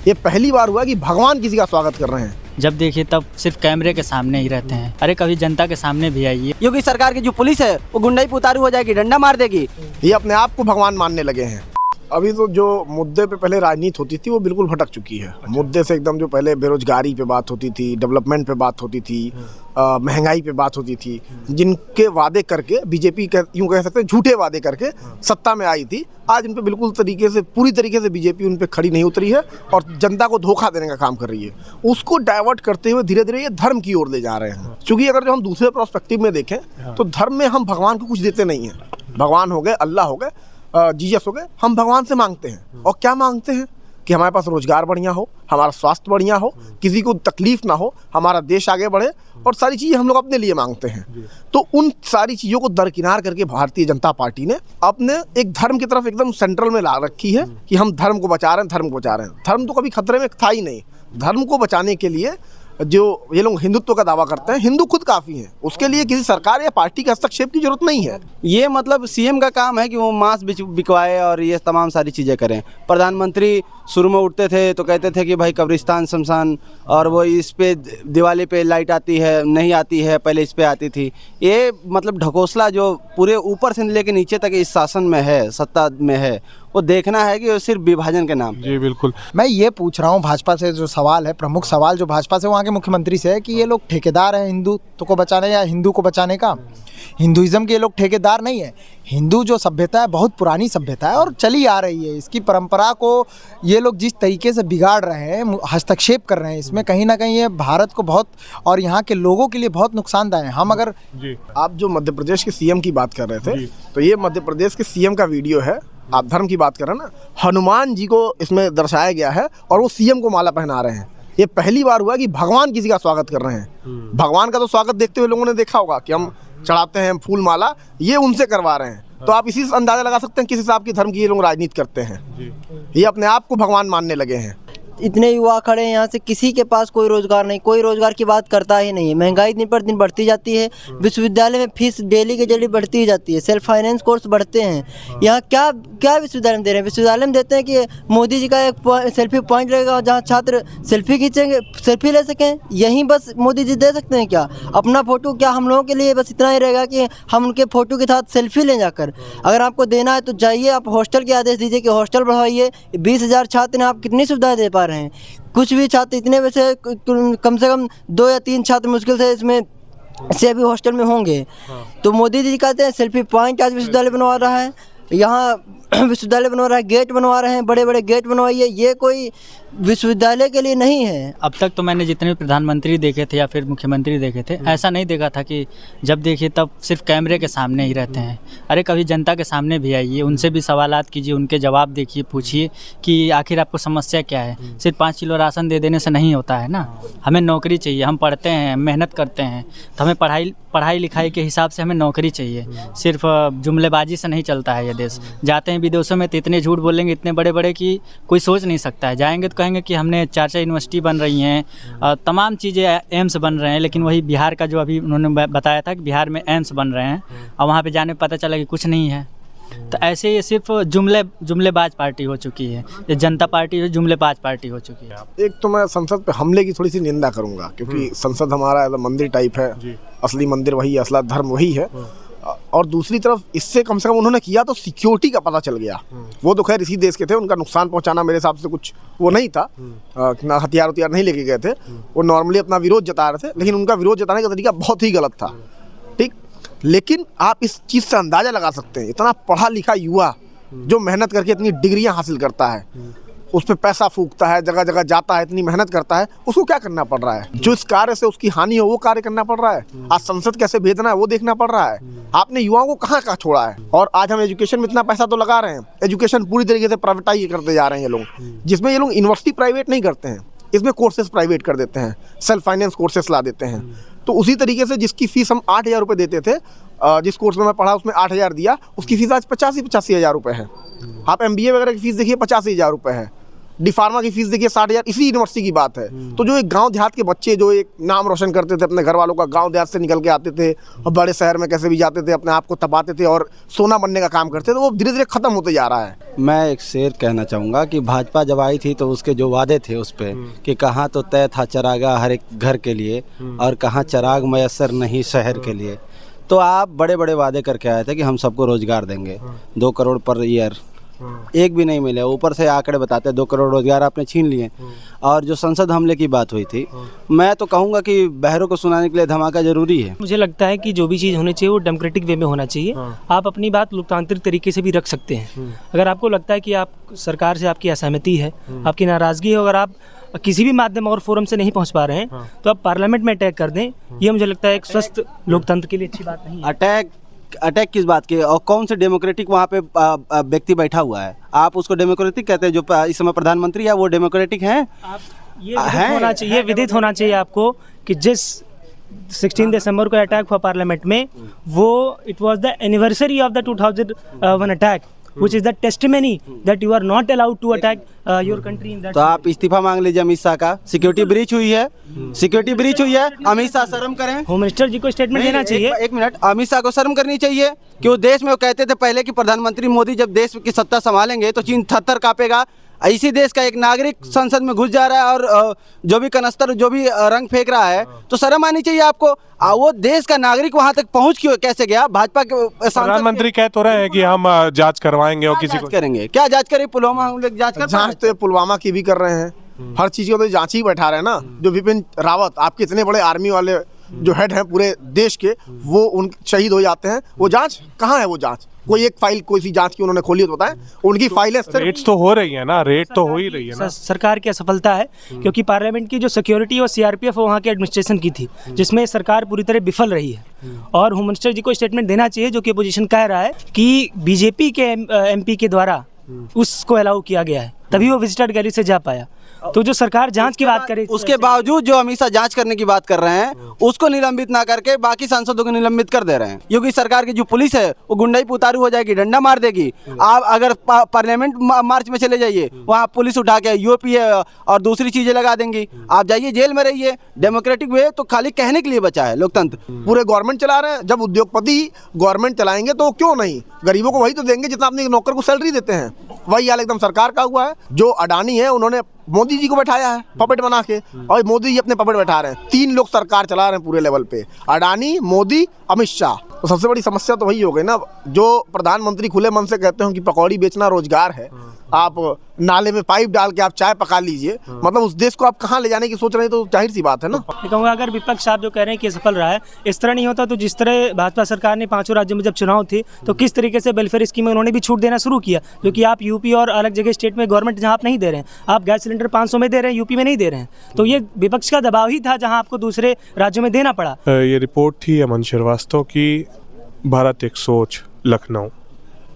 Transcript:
ये पहली बार हुआ कि भगवान किसी का स्वागत कर रहे हैं। जब देखिए तब सिर्फ कैमरे के सामने ही रहते हैं। अरे कभी जनता के सामने भी आइए। योगी सरकार की जो पुलिस है वो गुंडाई पे उतारू हो जाएगी, डंडा मार देगी। ये अपने आप को भगवान मानने लगे हैं। अभी तो जो मुद्दे पे पहले राजनीति होती थी वो बिल्कुल भटक चुकी है। मुद्दे से एकदम जो पहले बेरोजगारी पे बात होती थी, डेवलपमेंट पे बात होती थी, महंगाई पे बात होती थी, जिनके वादे करके बीजेपी यूँ कह सकते हैं झूठे वादे करके सत्ता में आई थी, आज उन पे बिल्कुल पूरी तरीके से बीजेपी उन पे खड़ी नहीं उतरी है और जनता को धोखा देने का काम कर रही है। उसको डाइवर्ट करते हुए धीरे धीरे ये धर्म की ओर ले जा रहे हैं। क्योंकि अगर जो हम दूसरे पर्सपेक्टिव में देखें तो धर्म में हम भगवान को कुछ देते नहीं हैं। भगवान हो गए, अल्लाह हो गए, जीसस हो गए, हम भगवान से मांगते हैं। और क्या मांगते हैं कि हमारे पास रोजगार बढ़िया हो, हमारा स्वास्थ्य बढ़िया हो, किसी को तकलीफ ना हो, हमारा देश आगे बढ़े, और सारी चीज़ें हम लोग अपने लिए मांगते हैं। तो उन सारी चीज़ों को दरकिनार करके भारतीय जनता पार्टी ने अपने एक धर्म की तरफ एकदम सेंट्रल में ला रखी है कि हम धर्म को बचा रहे हैं, धर्म को बचा रहे हैं। धर्म तो कभी खतरे में था ही नहीं। धर्म को बचाने के लिए जो ये लोग हिंदुत्व का दावा करते हैं, हिंदू खुद काफ़ी हैं। उसके लिए किसी सरकार या पार्टी के हस्तक्षेप की जरूरत नहीं है। ये मतलब सीएम का काम है कि वो मांस बिकवाए और ये तमाम सारी चीज़ें करें। प्रधानमंत्री शुरू में उठते थे तो कहते थे कि भाई कब्रिस्तान शमशान, और वो इस पे दिवाली पे लाइट आती है, नहीं आती है, पहले इस पे आती थी। ये मतलब ढकोसला जो पूरे ऊपर से लेके नीचे तक इस शासन में है, सत्ता में है, वो देखना है कि वो सिर्फ विभाजन के नाम। जी बिल्कुल। मैं ये पूछ रहा हूँ भाजपा से, जो सवाल है, प्रमुख सवाल जो भाजपा से वहाँ के मुख्यमंत्री से है कि ये लोग ठेकेदार हैं हिंदुत्व को बचाने या हिंदू को बचाने का। हिंदुइज्म के ये लोग ठेकेदार नहीं है। हिंदू जो सभ्यता है बहुत पुरानी सभ्यता है और चली आ रही है। इसकी परंपरा को ये लोग जिस तरीके से बिगाड़ रहे हैं, हस्तक्षेप कर रहे हैं, इसमें कहीं ना कहीं ये भारत को बहुत और यहाँ के लोगों के लिए बहुत नुकसानदायक है। हम अगर आप जो मध्य प्रदेश के सीएम की बात कर रहे थे, तो ये मध्य प्रदेश के सीएम का वीडियो है। आप धर्म की बात कर रहे हैं ना, हनुमान जी को इसमें दर्शाया गया है और वो सीएम को माला पहना रहे हैं। ये पहली बार हुआ कि भगवान किसी का स्वागत कर रहे हैं। भगवान का तो स्वागत देखते हुए लोगों ने देखा होगा कि हम चढ़ाते हैं फूल माला, ये उनसे करवा रहे हैं। तो आप इसी से अंदाजा लगा सकते हैं किस हिसाब की धर्म की ये लोग राजनीति करते हैं। ये अपने आप को भगवान मानने लगे हैं। इतने युवा खड़े हैं यहाँ से, किसी के पास कोई रोजगार नहीं, कोई रोजगार की बात करता ही नहीं है। महंगाई दिन पर दिन बढ़ती जाती है। विश्वविद्यालय में फीस डेली के डेली बढ़ती ही जाती है। सेल्फ फाइनेंस कोर्स बढ़ते हैं। यहाँ क्या क्या विश्वविद्यालय में दे रहे हैं? विश्वविद्यालय में देते हैं कि मोदी जी का एक सेल्फी पॉइंट रहेगा जहाँ छात्र सेल्फी खींचेंगे, सेल्फी ले सकें। यहीं बस मोदी जी दे सकते हैं क्या? अपना फोटो क्या हम लोगों के लिए बस इतना ही रहेगा कि हम उनके फोटो के साथ सेल्फी लें जाकर? अगर आपको देना है तो जाइए, आप हॉस्टल के आदेश दीजिए कि हॉस्टल बढ़ाइए। 20,000 छात्र हैं, आप कितनी सुविधाएं दे पा रहे हैं? कुछ भी छात्र इतने में से कम से कम 2 या 3 छात्र मुश्किल से इसमें से भी हॉस्टल में होंगे। तो मोदी जी कहते हैं सेल्फी पॉइंट आज विश्वविद्यालय बनवा रहा है, यहाँ विश्वविद्यालय बनवा रहा है, गेट बनवा रहे हैं, बड़े बड़े गेट बनवाइए। ये कोई विश्वविद्यालय के लिए नहीं है। अब तक तो मैंने जितने भी प्रधानमंत्री देखे थे या फिर मुख्यमंत्री देखे थे, ऐसा नहीं देखा था कि जब देखिए तब सिर्फ कैमरे के सामने ही रहते हैं। अरे कभी जनता के सामने भी आइए, उनसे भी सवालात कीजिए, उनके जवाब देखिए, पूछिए कि आखिर आपको समस्या क्या है। सिर्फ 5 किलो राशन दे देने से नहीं होता है ना। हमें नौकरी चाहिए, हम पढ़ते हैं, मेहनत करते हैं, तो हमें पढ़ाई लिखाई के हिसाब से हमें नौकरी चाहिए। सिर्फ जुमलेबाजी से नहीं चलता है ये देश। जाते हैं विदेशों में तो इतने झूठ बोलेंगे, इतने बड़े बड़े कि कोई सोच नहीं सकता है। जाएंगे तो कहेंगे कि हमने 4 यूनिवर्सिटी बन रही हैं, तमाम चीज़ें एम्स बन रहे हैं, लेकिन वही बिहार का जो अभी उन्होंने बताया था कि बिहार में एम्स बन रहे हैं, और वहाँ पे जाने पर पता चला कि कुछ नहीं है। तो ऐसे ये सिर्फ जुमलेबाज पार्टी हो चुकी है। ये जनता पार्टी है, जुमलेबाज पार्टी हो चुकी है। एक तो मैं संसद पे हमले की थोड़ी सी निंदा करूंगा, क्योंकि संसद हमारा मंदिर टाइप है, असली मंदिर वही है, असला धर्म वही है। और दूसरी तरफ इससे कम से कम उन्होंने किया तो सिक्योरिटी का पता चल गया। वो तो खैर इसी देश के थे, उनका नुकसान पहुंचाना मेरे हिसाब से कुछ वो नहीं था। ना हथियार नहीं लेके गए थे, वो नॉर्मली अपना विरोध जता रहे थे, लेकिन उनका विरोध जताने का तरीका बहुत ही गलत था। ठीक, लेकिन आप इस चीज़ से अंदाज़ा लगा सकते हैं, इतना पढ़ा लिखा युवा जो मेहनत करके इतनी डिग्रियाँ हासिल करता है, उस पर पैसा फूकता है, जगह जगह जाता है, इतनी मेहनत करता है, उसको क्या करना पड़ रहा है? जो इस कार्य से उसकी हानि हो वो कार्य करना पड़ रहा है। आज संसद कैसे भेजना है वो देखना पड़ रहा है। आपने युवाओं को कहाँ कहाँ छोड़ा है? और आज हम एजुकेशन में इतना पैसा तो लगा रहे हैं, एजुकेशन पूरी तरीके से प्राइवेटाइज करते जा रहे हैं ये लोग, जिसमें ये लोग यूनिवर्सिटी प्राइवेट नहीं करते हैं, इसमें कोर्सेज प्राइवेट कर देते हैं, सेल्फ फाइनेंस कोर्सेज ला देते हैं। तो उसी तरीके से जिसकी फीस हम 8,000 रुपये देते थे, जिस कोर्स में मैं पढ़ा उसमें 8,000 दिया, उसकी फीस आज 85,000 रुपये है। आप MBA वगैरह की फीस देखिए 85,000 रुपये है। डी फार्मा की फीस देखिए 60,000, इसी यूनिवर्सिटी की बात है। तो जो एक गांव देहात के बच्चे जो एक नाम रोशन करते थे अपने घर वालों का, गांव देहात से निकल के आते थे और बड़े शहर में कैसे भी जाते थे, अपने आप को तपाते थे और सोना बनने का काम करते थे, तो वो धीरे धीरे खत्म होते जा रहा है। मैं एक शेर कहना चाहूँगा कि भाजपा जब आई थी तो उसके जो वादे थे उस पे कि कहाँ तो तय था चरागा हर एक घर के लिए और कहाँ चराग मयसर नहीं शहर के लिए। तो आप बड़े बड़े वादे करके आए थे कि हम सबको रोजगार देंगे, 2 करोड़ पर ईयर, एक भी नहीं मिले। ऊपर से आंकड़े बताते 2 करोड़ रोजगार आपने छीन लिए। और जो संसद हमले की बात हुई थी, मैं तो कहूँगा कि बहरों को सुनाने के लिए धमाका जरूरी है। मुझे लगता है कि जो भी चीज़ होनी चाहिए वो डेमोक्रेटिक वे में होना चाहिए। आप अपनी बात लोकतांत्रिक तरीके से भी रख सकते हैं। अगर आपको लगता है कि आप सरकार से आपकी असहमति है, आपकी नाराज़गी है, अगर आप किसी भी माध्यम और फोरम से नहीं पहुंच पा रहे हैं तो आप पार्लियामेंट में अटैक कर दें। ये मुझे लगता है एक स्वस्थ लोकतंत्र के लिए अच्छी बात नहीं है। अटैक किस बात की, और कौन से डेमोक्रेटिक वहाँ पे व्यक्ति बैठा हुआ है? आप उसको डेमोक्रेटिक कहते हैं? जो इस समय प्रधानमंत्री है वो डेमोक्रेटिक हैं? आप ये विदित होना चाहिए आपको कि जिस 16 दिसंबर को अटैक हुआ पार्लियामेंट में, वो it was the anniversary of the 2001 attack which is the testimony that you are not allowed to attack your country in that। तो आप इस्तीफा मांग लीजिए अमित शाह का। सिक्योरिटी ब्रीच हुई है, सिक्योरिटी ब्रीच हुई है। अमित शाह शर्म करें। होम मिनिस्टर जी को स्टेटमेंट देना चाहिए। एक मिनट, अमित शाह को शर्म करनी चाहिए कि वो देश में वो कहते थे पहले कि प्रधानमंत्री मोदी जब देश की सत्ता संभालेंगे तो चीन थर-थर कांपेगा। इसी देश का एक नागरिक संसद में घुस जा रहा है और जो भी कनस्तर जो भी रंग फेंक रहा है, तो शर्म आनी चाहिए आपको। वो देश का नागरिक वहां तक पहुंच क्यों कैसे गया? भाजपा के प्रधानमंत्री कह तो रहे हैं कि हम जांच करवाएंगे और किसी को करेंगे। क्या जांच करें? पुलवामा हम लोग जांच तो पुलवामा की भी कर रहे हैं, हर चीज को तो जांच ही बैठा रहे हैं ना। जो विपिन रावत, आपके इतने बड़े आर्मी वाले जो हेड हैं पूरे देश के, वो उन शहीद हो जाते हैं, वो जांच कहाँ है? वो जांच कोई एक फाइल कोई सी जांच की उन्होंने खोली तो बताएं। उनकी फाइलें रेट्स तो हो रही है ना, रेट तो हो ही रही है ना। सरकार की असफलता है क्योंकि पार्लियामेंट की जो सिक्योरिटी और सीआरपीएफ वहाँ के एडमिनिस्ट्रेशन की थी, जिसमें सरकार पूरी तरह विफल रही है। और होम मिनिस्टर जी को स्टेटमेंट देना चाहिए, जो कि अपोजिशन कह रहा है कि बीजेपी के एमपी के द्वारा उसको अलाउ किया गया है, तभी वो विजिटर गैलरी से जा पाया। तो जो सरकार जांच की बात करे, उसके बावजूद जो अमित शाह जांच करने की बात कर रहे हैं उसको निलंबित ना करके बाकी सांसदों को निलंबित कर दे रहे हैं। क्योंकि सरकार की जो पुलिस है वो गुंडाई पुतारू हो जाएगी, डंडा मार देगी। आप अगर पार्लियामेंट मार्च में चले जाइए, वहाँ पुलिस उठा के यूपीए और दूसरी चीजें लगा देंगी। आप जाइए जेल में रहिए। डेमोक्रेटिक वे तो खाली कहने के लिए बचा है लोकतंत्र। पूरे गवर्नमेंट चला रहे हैं। जब उद्योगपति गवर्नमेंट चलाएंगे तो क्यों नहीं, गरीबों को वही तो देंगे जितना अपने नौकर को सैलरी देते हैं। वही हाल एकदम सरकार का हुआ है। जो अडानी है उन्होंने मोदी जी को बैठाया है पपेट बना के, और मोदी जी अपने पपेट बैठा रहे हैं। 3 लोग सरकार चला रहे हैं पूरे लेवल पे, अडानी, मोदी, अमित शाह। तो सबसे बड़ी समस्या तो वही हो गई ना। जो प्रधानमंत्री खुले मन से कहते हो कि पकौड़ी बेचना रोजगार है, आप नाले में पाइप डाल के आप चाय पका लीजिए, मतलब उस देश को आप कहाँ ले जाने की सोच रहे हैं, तो जाहिर सी बात है ना। मैं कहूँगा अगर विपक्ष आप जो कह रहे हैं कि सफल रहा है, इस तरह नहीं होता तो जिस तरह भाजपा सरकार ने 5 राज्यों में जब चुनाव थे तो किस तरीके से वेलफेयर स्कीम उन्होंने भी छूट देना शुरू किया, जो कि आप यूपी और अलग जगह स्टेट में गवर्नमेंट जहाँ आप नहीं दे रहे हैं। आप गैस सिलेंडर 500 में दे रहे हैं, यूपी में नहीं दे रहे हैं। तो ये विपक्ष का दबाव ही था जहाँ आपको दूसरे राज्यों में देना पड़ा। ये रिपोर्ट थी अमन श्रीवास्तव की, भारत एक सोच, लखनऊ।